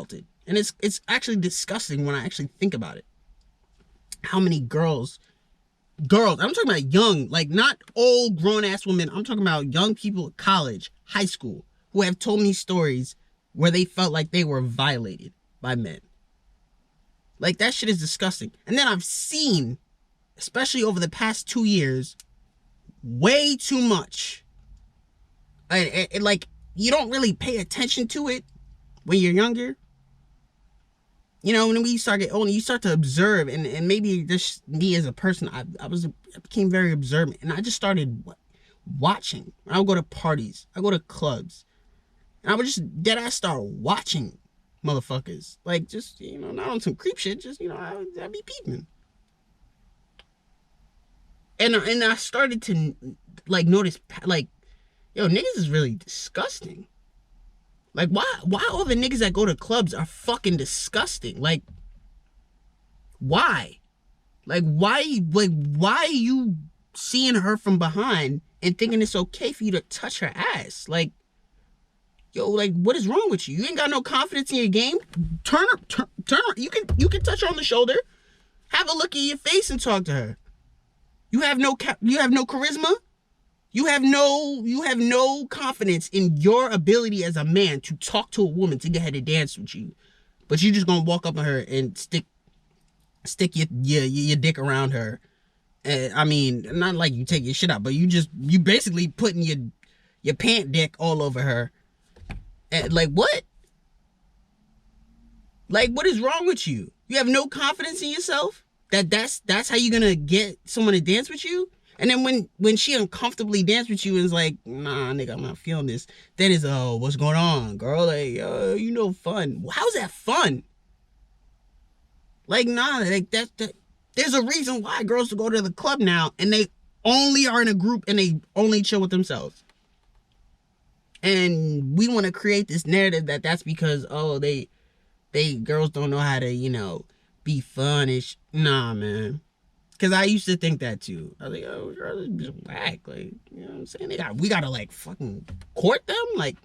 assaulted. And it's actually disgusting when I actually think about it. How many girls, I'm talking about young, like not old grown-ass women. I'm talking about young people at college, high school, who have told me stories where they felt like they were violated by men. Like, that shit is disgusting. And then I've seen, especially over the past 2 years, way too much. And like, you don't really pay attention to it when you're younger. You know, when we start getting older, you start to observe, and maybe this, me as a person, I became very observant, and I just started watching. I would go to parties, I go to clubs, and I would just deadass start watching motherfuckers. Like, just, you know, not on some creep shit, just, you know, I'd be peeping. And I started to, like, notice, like, yo, niggas is really disgusting. Like, why all the niggas that go to clubs are fucking disgusting? Like, why? Like, why are you seeing her from behind and thinking it's okay for you to touch her ass? Like, yo, like, what is wrong with you? You ain't got no confidence in your game? Turn her. You can touch her on the shoulder. Have a look at your face and talk to her. You have no charisma? You have no confidence in your ability as a man to talk to a woman to get her to dance with you. But you just gonna walk up on her and stick your dick around her. And, I mean, not like you take your shit out, but you basically putting your pant dick all over her. And, like, what? Like, what is wrong with you? You have no confidence in yourself? That's how you're gonna get someone to dance with you? And then when she uncomfortably dance with you and is like, nah, nigga, I'm not feeling this. Then it's, oh, what's going on, girl? Like, you know, fun. How's that fun? Like, nah, like that. There's a reason why girls go to the club now and they only are in a group and they only chill with themselves. And we want to create this narrative that's because, oh, they girls don't know how to, you know, be fun-ish. Nah, man. Because I used to think that too. I was like, oh, girls are just whack. Like, you know what I'm saying? We gotta like fucking court them? Like,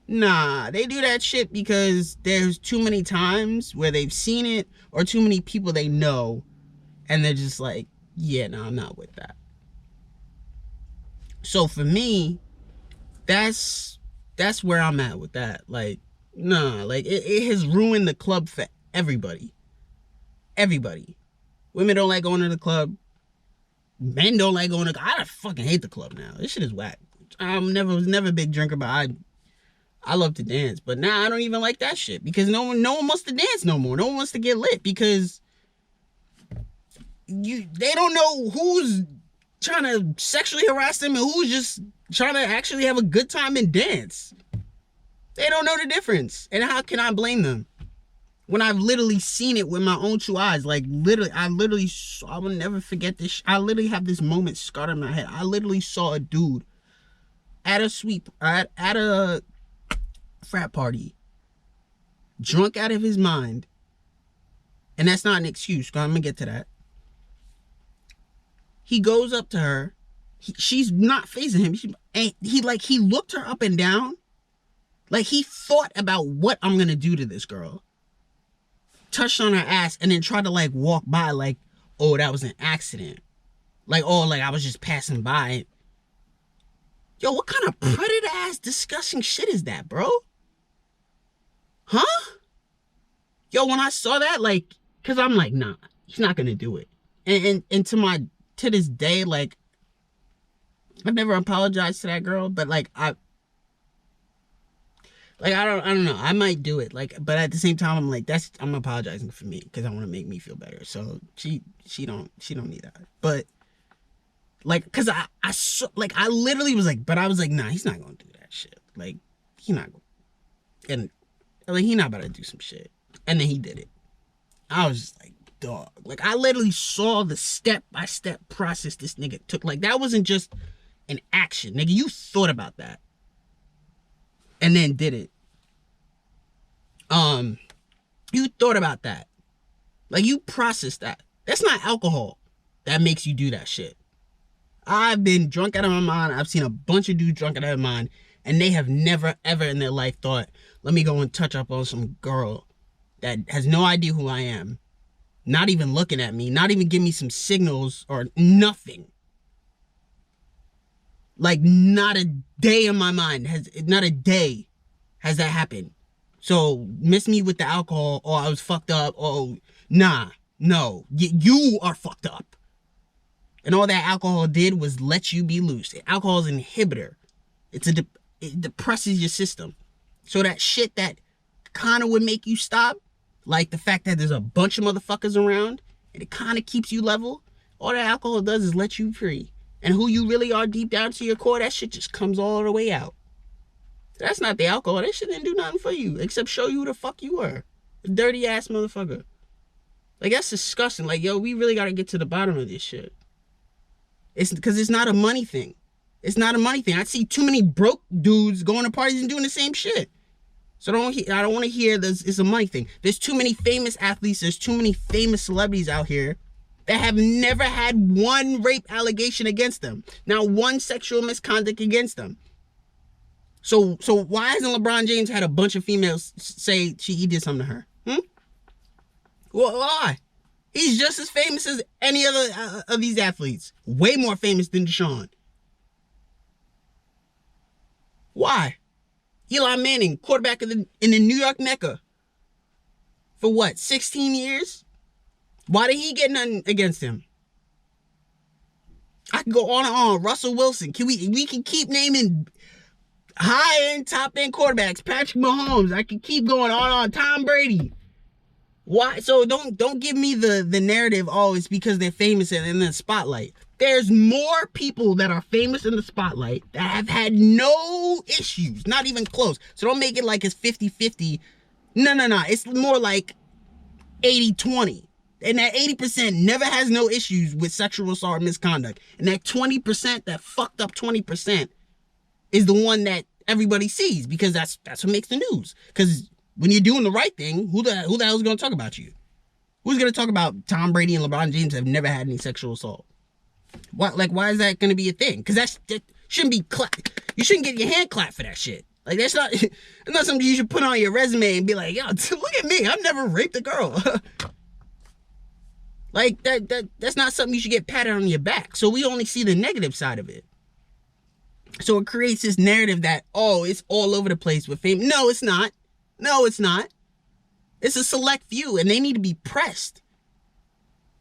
nah, they do that shit because there's too many times where they've seen it or too many people they know and they're just like, yeah, no, I'm not with that. So for me, that's where I'm at with that. Like, nah, like it has ruined the club for everybody. Everybody. Women don't like going to the club. Men don't like going to. I fucking hate the club now. This shit is whack. I was never a big drinker, but I love to dance. But now I don't even like that shit because no one wants to dance no more. No one wants to get lit because they don't know who's trying to sexually harass them and who's just trying to actually have a good time and dance. They don't know the difference. And how can I blame them? When I've literally seen it with my own two eyes. Like, literally, I will never forget this. I literally have this moment scarred in my head. I literally saw a dude at a frat party, drunk out of his mind. And that's not an excuse. I'm going to get to that. He goes up to her. She's not facing him. He looked her up and down. Like, he thought about what I'm going to do to this girl. Touched on her ass and then tried to like walk by like, oh, that was an accident. Like, oh, like I was just passing by. Yo, what kind of predator ass disgusting shit is that, bro? Huh? Yo, when I saw that, like, cause I'm like, nah, he's not gonna do it. And to this day, like, I've never apologized to that girl, but like I don't know. I might do it. Like, but at the same time, I'm like, I'm apologizing for me because I want to make me feel better. So she don't need that. But like, cause I literally was like, but I was like, nah, he's not gonna do that shit. Like, he not gonna, and like, he not about to do some shit. And then he did it. I was just like, dog. Like, I literally saw the step-by-step process this nigga took. Like, that wasn't just an action, nigga. You thought about that. And then did it. You thought about that. Like, you processed that. That's not alcohol that makes you do that shit. I've been drunk out of my mind. I've seen a bunch of dudes drunk out of their mind, and they have never, ever in their life thought, let me go and touch up on some girl that has no idea who I am, not even looking at me, not even giving me some signals or nothing. Like, not a day in my mind not a day has that happened. So, miss me with the alcohol, or I was fucked up, or nah, no, you are fucked up. And all that alcohol did was let you be loose. Alcohol is an inhibitor. It depresses your system. So that shit that kind of would make you stop, like the fact that there's a bunch of motherfuckers around, and it kind of keeps you level, all that alcohol does is let you free. And who you really are deep down to your core, that shit just comes all the way out. That's not the alcohol. That shit didn't do nothing for you except show you who the fuck you were. A dirty ass motherfucker. Like, that's disgusting. Like, yo, we really gotta get to the bottom of this shit. It's because it's not a money thing. It's not a money thing. I see too many broke dudes going to parties and doing the same shit. So I don't want to hear this. It's a money thing. There's too many famous athletes. There's too many famous celebrities out here that have never had one rape allegation against them. Now, one sexual misconduct against them. So why hasn't LeBron James had a bunch of females say he did something to her? Well, why? He's just as famous as any other of these athletes. Way more famous than Deshaun. Why? Eli Manning, quarterback in the New York Mecca. For what, 16 years? Why did he get nothing against him? I can go on and on. Russell Wilson. We can keep naming high-end, top-end quarterbacks. Patrick Mahomes. I can keep going on and on. Tom Brady. Why? So don't give me the narrative, oh, it's because they're famous and in the spotlight. There's more people that are famous in the spotlight that have had no issues. Not even close. So don't make it like it's 50-50. No. It's more like 80-20. And that 80% never has no issues with sexual assault or misconduct. And that 20%, that fucked up 20%, is the one that everybody sees because that's what makes the news. Because when you're doing the right thing, who the hell is going to talk about you? Who's going to talk about Tom Brady and LeBron James have never had any sexual assault? Why is that going to be a thing? Because that shouldn't be you shouldn't get your hand clapped for that shit. Like, that's not something you should put on your resume and be like, yo, look at me, I've never raped a girl. Like, that's not something you should get patted on your back. So we only see the negative side of it. So it creates this narrative that, oh, it's all over the place with fame. No, it's not. No, it's not. It's a select few, and they need to be pressed.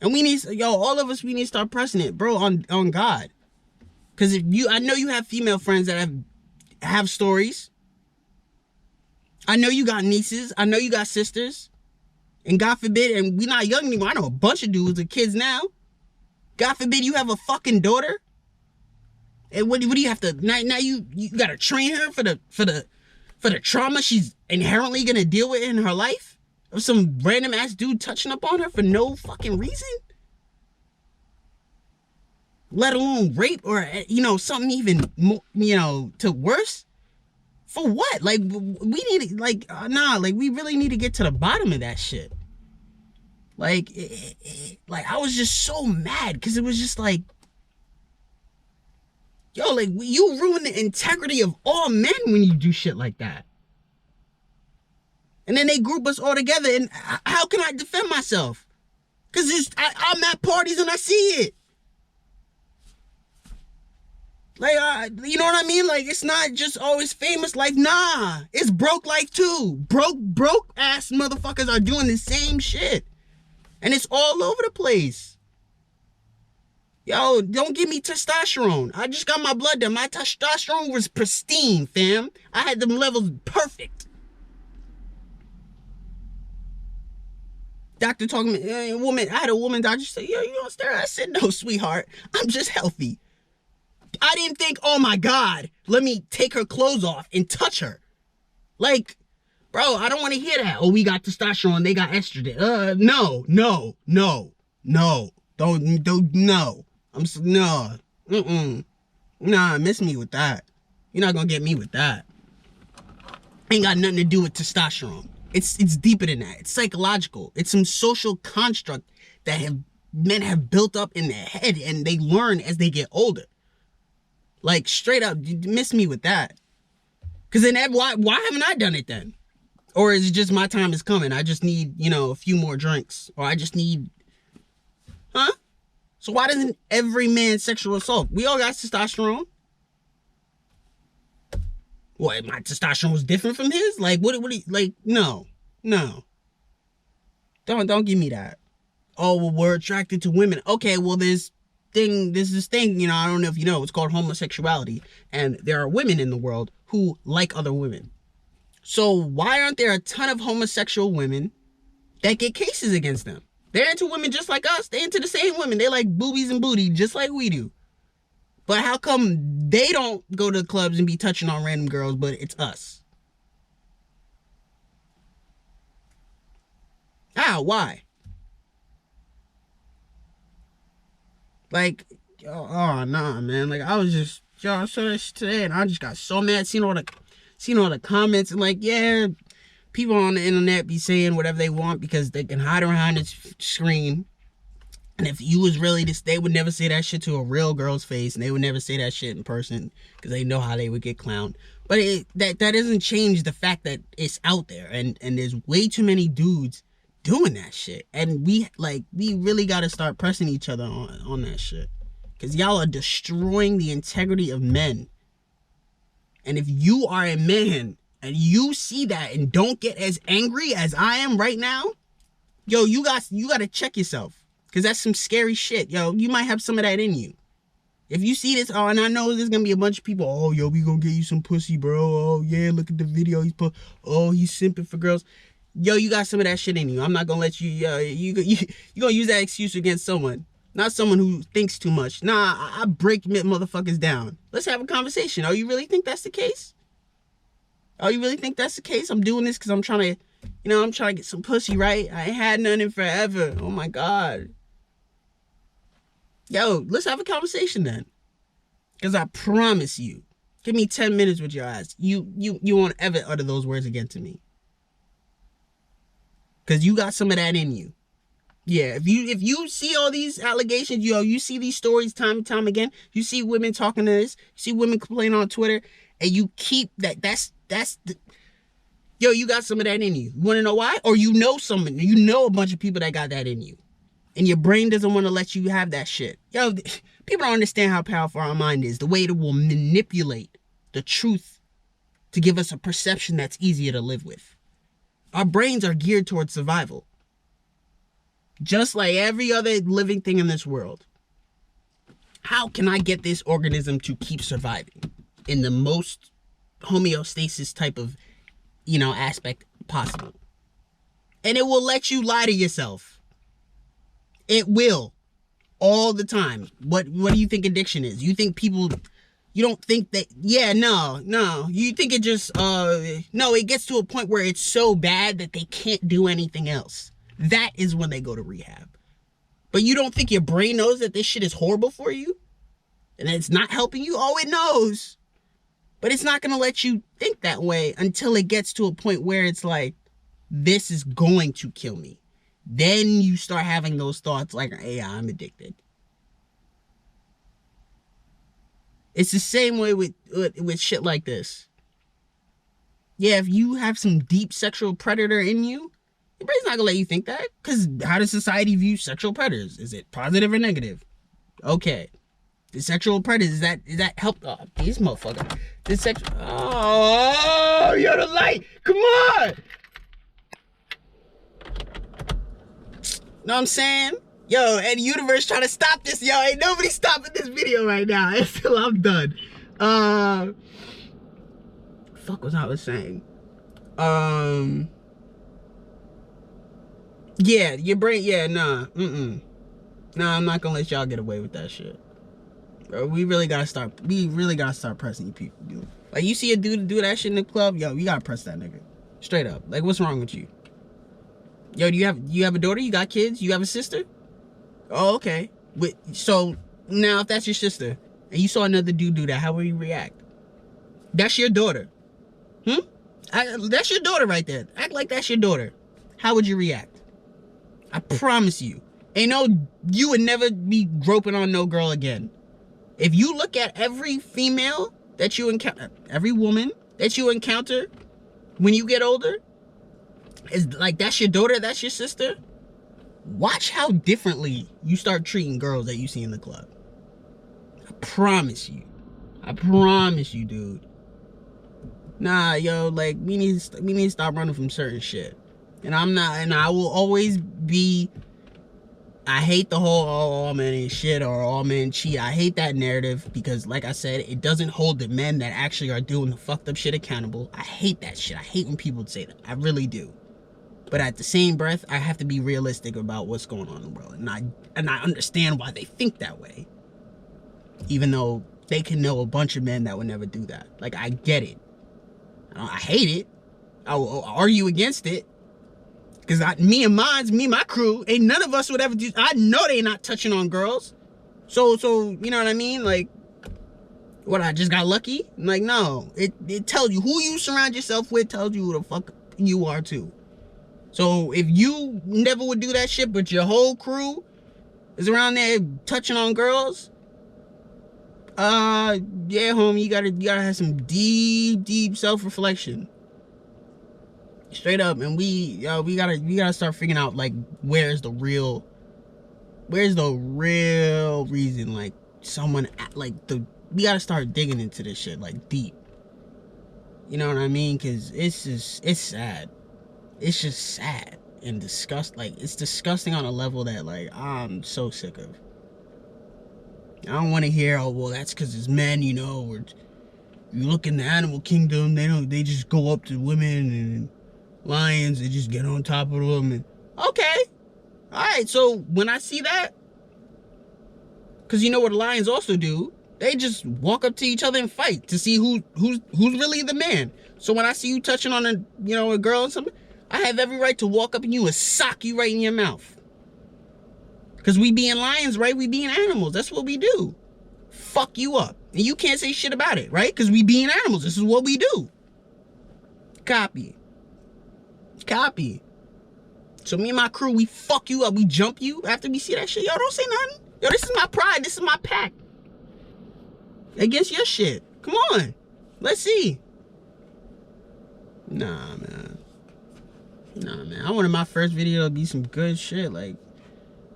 And all of us, we need to start pressing it, bro, on God. Because I know you have female friends that have stories. I know you got nieces. I know you got sisters. And God forbid, and we're not young anymore. I know a bunch of dudes and kids now. God forbid you have a fucking daughter. And what do you have to, now you gotta train her for the trauma she's inherently gonna deal with in her life? Of some random ass dude touching up on her for no fucking reason? Let alone rape or, something even more, to worse? For what? Like, we need to, we really need to get to the bottom of that shit. Like, I was just so mad because it was just like, yo, like, you ruin the integrity of all men when you do shit like that. And then they group us all together, and how can I defend myself? Because I'm at parties and I see it. Like, you know what I mean? Like, it's not just always famous life. Nah, it's broke life too. Broke ass motherfuckers are doing the same shit. And it's all over the place. Yo, don't give me testosterone. I just got my blood done. My testosterone was pristine, fam. I had them levels perfect. Doctor talking to me, I had a woman doctor say, yo, you don't stare. I said, no, sweetheart, I'm just healthy. I didn't think, oh my God, let me take her clothes off and touch her. Like, bro, I don't want to hear that. Oh, we got testosterone, they got estrogen. No. Don't, no. Nah, miss me with that. You're not gonna get me with that. Ain't got nothing to do with testosterone. It's deeper than that. It's psychological. It's some social construct that men have built up in their head and they learn as they get older. Like, straight up, you miss me with that. Because then, why haven't I done it then? Or is it just my time is coming? I just need, a few more drinks. Or I just need, huh? So why doesn't every man sexual assault? We all got testosterone. What, my testosterone was different from his? Like, what, like, no. Don't give me that. Oh, well, we're attracted to women. Okay, well, there's this thing, I don't know if you know, it's called homosexuality. And there are women in the world who like other women. So why aren't there a ton of homosexual women that get cases against them? They're into women just like us. They're into the same women. They like boobies and booty just like we do. But how come they don't go to the clubs and be touching on random girls, but it's us? How? Why? Like, oh, nah, man. Like, I saw that shit today, and I just got so mad seeing all the comments, and like, yeah, people on the internet be saying whatever they want because they can hide behind the screen. And if you was really this, they would never say that shit to a real girl's face, and they would never say that shit in person because they know how they would get clowned. But that doesn't change the fact that it's out there, and there's way too many dudes doing that shit, and we really got to start pressing each other on that shit, because y'all are destroying the integrity of men. And if you are a man and you see that and don't get as angry as I am right now, yo, you got to check yourself, because that's some scary shit. Yo, you might have some of that in you. If you see this, and I know there's gonna be a bunch of people, oh, yo, we gonna get you some pussy, bro. Oh, yeah, look at the video he's put. Oh, he's simping for girls. Yo, you got some of that shit in you. I'm not gonna let you, you gonna use that excuse against someone. Not someone who thinks too much. Nah, I break motherfuckers down. Let's have a conversation. Oh, you really think that's the case? Oh, you really think that's the case? I'm doing this because I'm trying to get some pussy, right? I ain't had none in forever. Oh my God. Yo, let's have a conversation then. Because I promise you, give me 10 minutes with your ass. You won't ever utter those words again to me. Because you got some of that in you. Yeah, if you see all these allegations, you see these stories time and time again, you see women talking to this, you see women complaining on Twitter, and you keep that's you got some of that in you. You want to know why? Or you know a bunch of people that got that in you. And your brain doesn't want to let you have that shit. Yo, people don't understand how powerful our mind is. The way it will manipulate the truth to give us a perception that's easier to live with. Our brains are geared towards survival. Just like every other living thing in this world. How can I get this organism to keep surviving in the most homeostasis type of, aspect possible? And it will let you lie to yourself. It will. All the time. What do you think addiction is? You think people... You don't think that, no. You think it just, no, it gets to a point where it's so bad that they can't do anything else. That is when they go to rehab. But you don't think your brain knows that this shit is horrible for you? And that it's not helping you? Oh, it knows. But it's not going to let you think that way until it gets to a point where it's like, this is going to kill me. Then you start having those thoughts like, hey, I'm addicted. It's the same way with shit like this. Yeah, if you have some deep sexual predator in you, your brain's not gonna let you think that. Because how does society view sexual predators? Is it positive or negative? Okay. The sexual predators, is that help? Oh, these motherfuckers. Oh, you're the light. Come on. Know what I'm saying? Yo, and the universe trying to stop this, yo. Ain't nobody stopping this video right now until I'm done. Fuck was I saying? Yeah, your brain, yeah, nah, Nah, I'm not gonna let y'all get away with that shit. Bro, we really gotta start pressing you people, dude. Like, you see a dude do that shit in the club, yo, you gotta press that nigga. Straight up. Like, what's wrong with you? Yo, do you have a daughter? You got kids? You have a sister? Oh, okay. So now if that's your sister and you saw another dude do that, how would you react? That's your daughter. That's your daughter right there. Act like that's your daughter. How would you react? I promise you. You would never be groping on no girl again. If you look at every female that you encounter, every woman that you encounter when you get older, is like, that's your daughter, that's your sister, watch how differently you start treating girls that you see in the club. I promise you, dude. Nah, yo, like, we need to stop running from certain shit. And I will always be, I hate the whole all men ain't shit or all men cheat. I hate that narrative because, like I said, it doesn't hold the men that actually are doing the fucked up shit accountable. I hate that shit. I hate when people say that. I really do. But at the same breath, I have to be realistic about what's going on in the world. And I understand why they think that way. Even though they can know a bunch of men that would never do that. Like, I get it. I hate it. I will argue against it. Because me and my crew, ain't none of us would ever do. I know they not touching on girls. So you know what I mean? Like, what, I just got lucky? Like, no. It tells you who you surround yourself with, tells you who the fuck you are too. So if you never would do that shit, but your whole crew is around there touching on girls, yeah, homie, you gotta have some deep self-reflection. Straight up. And we gotta start figuring out, like, where's the real reason, like, someone, like, we gotta start digging into this shit, like, deep. You know what I mean? Because it's sad. It's just sad and like, it's disgusting on a level that, like, I'm so sick of. I don't want to hear, oh, well, that's because it's men, you know, or you look in the animal kingdom, they just go up to women and lions, they just get on top of them. And, okay. All right. So when I see that, because you know what lions also do, they just walk up to each other and fight to see who's really the man. So when I see you touching on a girl or something, I have every right to walk up and you and sock you right in your mouth. Because we being lions, right? We being animals. That's what we do. Fuck you up. And you can't say shit about it, right? Because we being animals. This is what we do. Copy. So me and my crew, we fuck you up. We jump you after we see that shit. Yo, don't say nothing. Yo, this is my pride. This is my pack. Against your shit. Come on. Let's see. Nah, man. I wanted my first video to be some good shit. Like,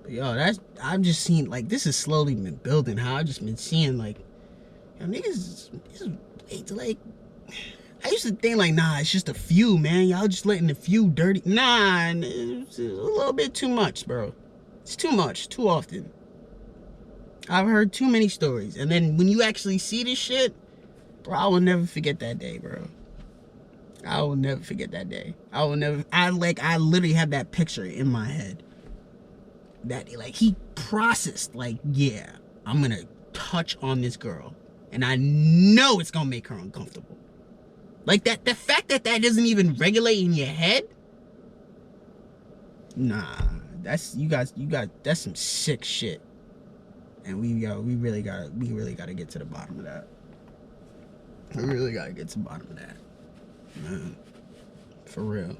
yo, I've just seen, like, this has slowly been building. How I've just been seeing, like, yo, niggas wait to, like, I used to think, like, nah, it's just a few, man. Y'all just letting a few dirty. Nah, it's a little bit too much, bro. It's too much, too often. I've heard too many stories. And then when you actually see this shit, bro, I will never forget that day, bro. I will never forget that day. I literally have that picture in my head. That, like, he processed, like, yeah, I'm gonna touch on this girl. And I know it's gonna make her uncomfortable. Like, the fact that doesn't even regulate in your head? Nah, that's some sick shit. And we really gotta get to the bottom of that. We really gotta get to the bottom of that. Man, for real.